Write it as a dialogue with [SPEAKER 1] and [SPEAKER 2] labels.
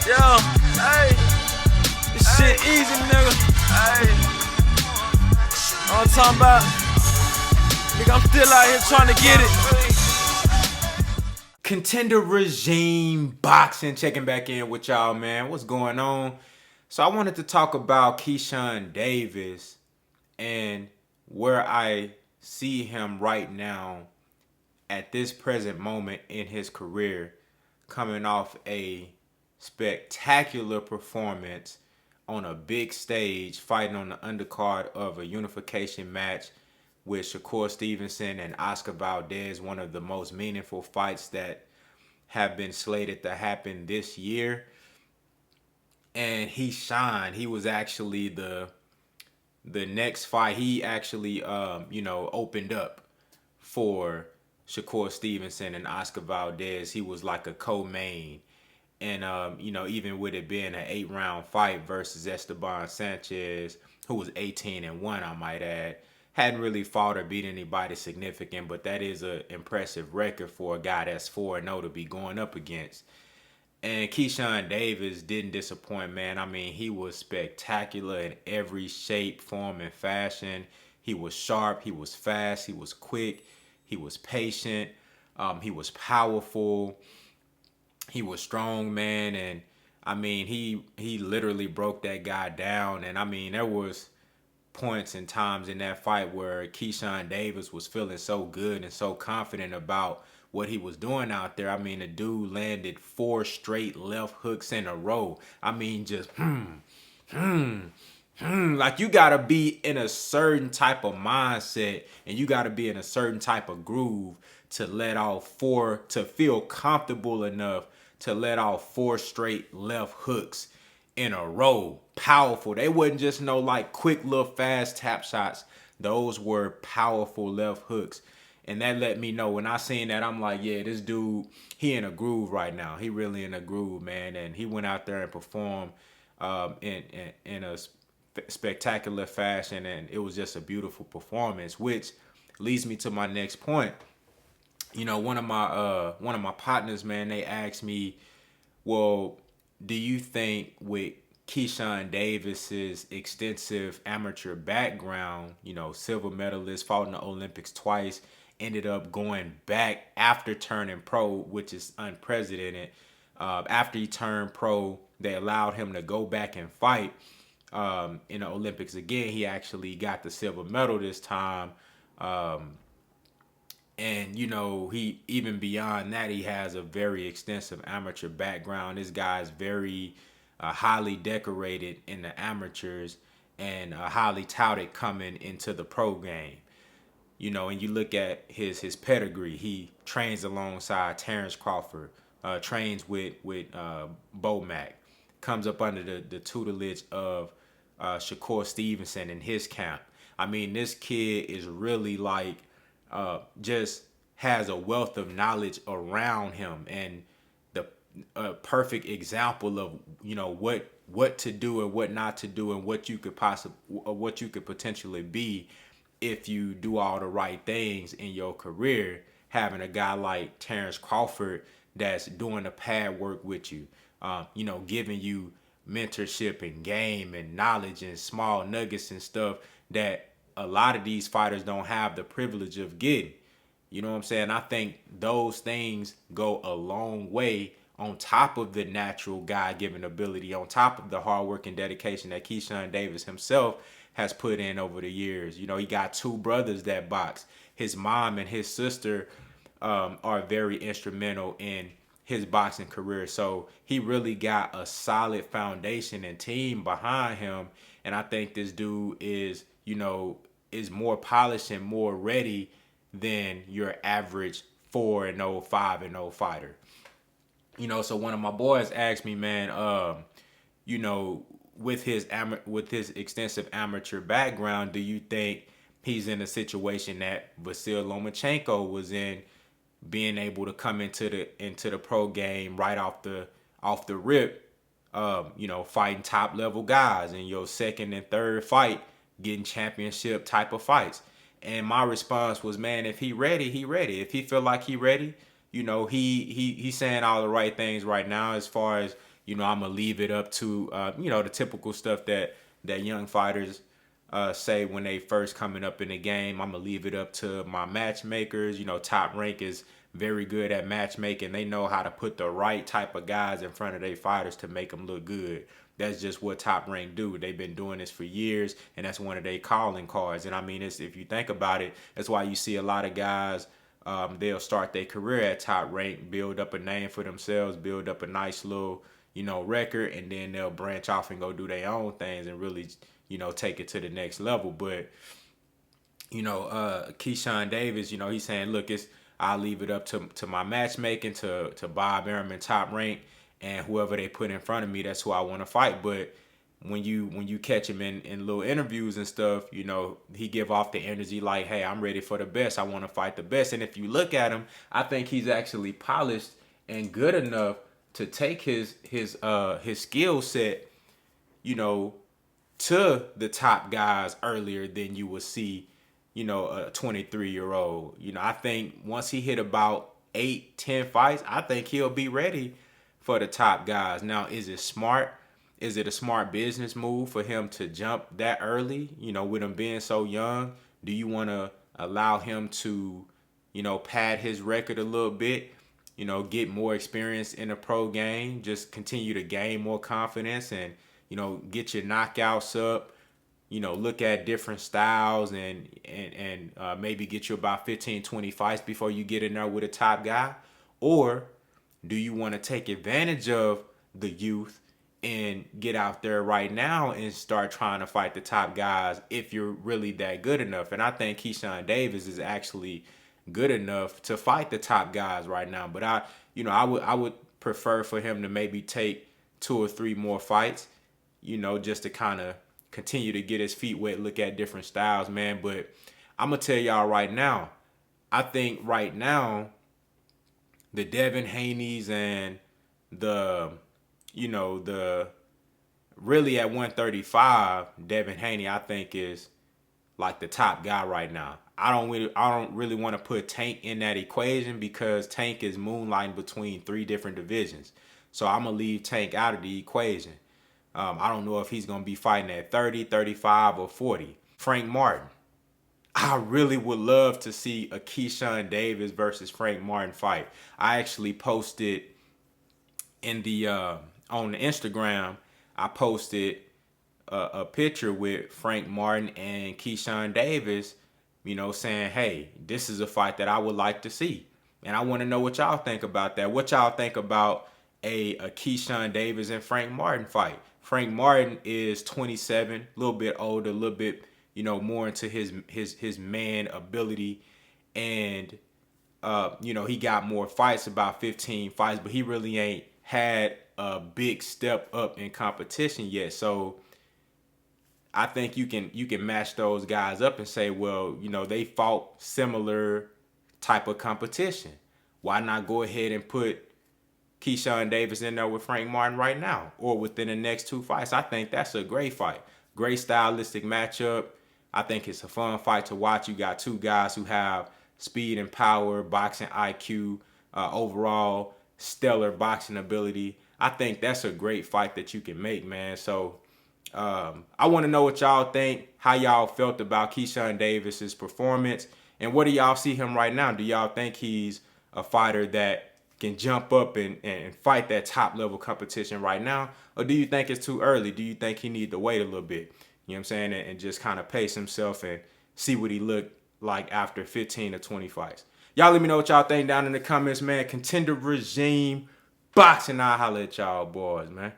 [SPEAKER 1] Yo, hey, this shit easy, nigga. Hey, all I'm talking about, nigga, I'm still out here trying to get it.
[SPEAKER 2] Contender Regime Boxing, checking back in with y'all, man. What's going on? So I wanted to talk about Keyshawn Davis and where I see him right now at this present moment in his career, coming off a spectacular performance on a big stage, fighting on the undercard of a unification match with Shakur Stevenson and Oscar Valdez, one of the most meaningful fights that have been slated to happen this year. And he shined. He was actually the next fight. He actually opened up for Shakur Stevenson and Oscar Valdez. He was like a co-main. And even with it being an 8-round fight versus Esteban Sanchez, who was 18-1, I might add, hadn't really fought or beat anybody significant, but that is an impressive record for a guy that's 4-0 to be going up against. And Keyshawn Davis didn't disappoint, man. I mean, he was spectacular in every shape, form, and fashion. He was sharp, he was fast, he was quick, he was patient, he was powerful, he was strong, man. And I mean, he literally broke that guy down. And I mean, there was points and times in that fight where Keyshawn Davis was feeling so good and so confident about what he was doing out there. I mean, the dude landed 4 straight left hooks in a row. I mean, just like, you gotta be in a certain type of mindset and you gotta be in a certain type of groove to let off 4, to feel comfortable enough to let off 4 straight left hooks in a row. Powerful. They wasn't just no like quick little fast tap shots. Those were powerful left hooks. And that let me know, when I seen that, I'm like, yeah, this dude, he in a groove right now. He really in a groove, man. And he went out there and performed in a spectacular fashion, and it was just a beautiful performance, which leads me to my next point. You know, one of my partners, man, they asked me, well, do you think with Keyshawn Davis's extensive amateur background, silver medalist, fought in the Olympics twice, ended up going back after turning pro, which is unprecedented. After he turned pro, they allowed him to go back and fight in the Olympics again. He actually got the silver medal this time. And, he, even beyond that, he has a very extensive amateur background. This guy is very highly decorated in the amateurs and highly touted coming into the pro game. And you look at his pedigree. He trains alongside Terence Crawford, trains with Bomac, comes up under the tutelage of Shakur Stevenson in his camp. I mean, this kid is really like just has a wealth of knowledge around him, and the perfect example of what to do and what not to do, and what you could potentially be if you do all the right things in your career. Having a guy like Terence Crawford that's doing the pad work with you, giving you mentorship and game and knowledge and small nuggets and stuff that a lot of these fighters don't have the privilege of getting. You know what I'm saying? I think those things go a long way, on top of the natural God-given ability, on top of the hard work and dedication that Keyshawn Davis himself has put in over the years. He got 2 brothers that box. His mom and his sister are very instrumental in his boxing career. So he really got a solid foundation and team behind him. And I think this dude is more polished and more ready than your average 4-0, 5-0 fighter. So one of my boys asked me, man, with his extensive amateur background, do you think he's in a situation that Vasil Lomachenko was in, being able to come into the pro game right off the rip, fighting top level guys in your second and third fight, getting championship type of fights? And my response was, man, if he ready, he ready. If he feel like he ready, he's saying all the right things right now as far as I'm gonna leave it up to the typical stuff that young fighters say when they first coming up in the game. I'm gonna leave it up to my matchmakers. Top Rank is very good at matchmaking. They know how to put the right type of guys in front of their fighters to make them look good. That's just what Top Rank do. They've been doing this for years, and that's one of their calling cards. And I mean, if you think about it, that's why you see a lot of guys. They'll start their career at Top Rank, build up a name for themselves, build up a nice little record, and then they'll branch off and go do their own things and really take it to the next level. But Keyshawn Davis, he's saying, look, I'll leave it up to my matchmaking, to Bob Arum, Top Rank, and whoever they put in front of me, that's who I want to fight. But when you catch him in little interviews and stuff, he give off the energy like, hey, I'm ready for the best. I want to fight the best. And if you look at him, I think he's actually polished and good enough to take his skill set, to the top guys earlier than you would see, a 23-year-old. I think once he hit about 8-10 fights, I think he'll be ready for the top guys. Now, is it smart? Is it a smart business move for him to jump that early? With him being so young, do you want to allow him to, pad his record a little bit, get more experience in the pro game, just continue to gain more confidence and, get your knockouts up, look at different styles and maybe get you about 15-20 fights before you get in there with a top guy? Or do you want to take advantage of the youth and get out there right now and start trying to fight the top guys if you're really that good enough? And I think Keyshawn Davis is actually good enough to fight the top guys right now. But I would prefer for him to maybe take 2 or 3 more fights, just to kind of continue to get his feet wet, look at different styles, man. But I'm going to tell y'all right now, I think right now, the Devin Haney's and the really at 135, Devin Haney, I think, is like the top guy right now. I don't really want to put Tank in that equation because Tank is moonlighting between 3 different divisions. So I'm going to leave Tank out of the equation. I don't know if he's going to be fighting at 30, 35, or 40. Frank Martin. I really would love to see a Keyshawn Davis versus Frank Martin fight. I actually posted in the on the Instagram, I posted a picture with Frank Martin and Keyshawn Davis, saying, hey, this is a fight that I would like to see. And I want to know what y'all think about that. What y'all think about a Keyshawn Davis and Frank Martin fight? Frank Martin is 27, a little bit older, a little bit, more into his man ability. And, he got more fights, about 15 fights, but he really ain't had a big step up in competition yet. So I think you can match those guys up and say, well, they fought similar type of competition. Why not go ahead and put Keyshawn Davis in there with Frank Martin right now or within the next 2 fights? I think that's a great fight. Great stylistic matchup. I think it's a fun fight to watch. You got 2 guys who have speed and power, boxing IQ, overall stellar boxing ability. I think that's a great fight that you can make, man. So I want to know what y'all think, how y'all felt about Keyshawn Davis's performance, and what do y'all see him right now? Do y'all think he's a fighter that can jump up and fight that top level competition right now? Or do you think it's too early? Do you think he need to wait a little bit? You know what I'm saying? And just kind of pace himself and see what he looked like after 15 or 20 fights. Y'all let me know what y'all think down in the comments, man. Contender regime boxing. I'll holler at y'all boys, man.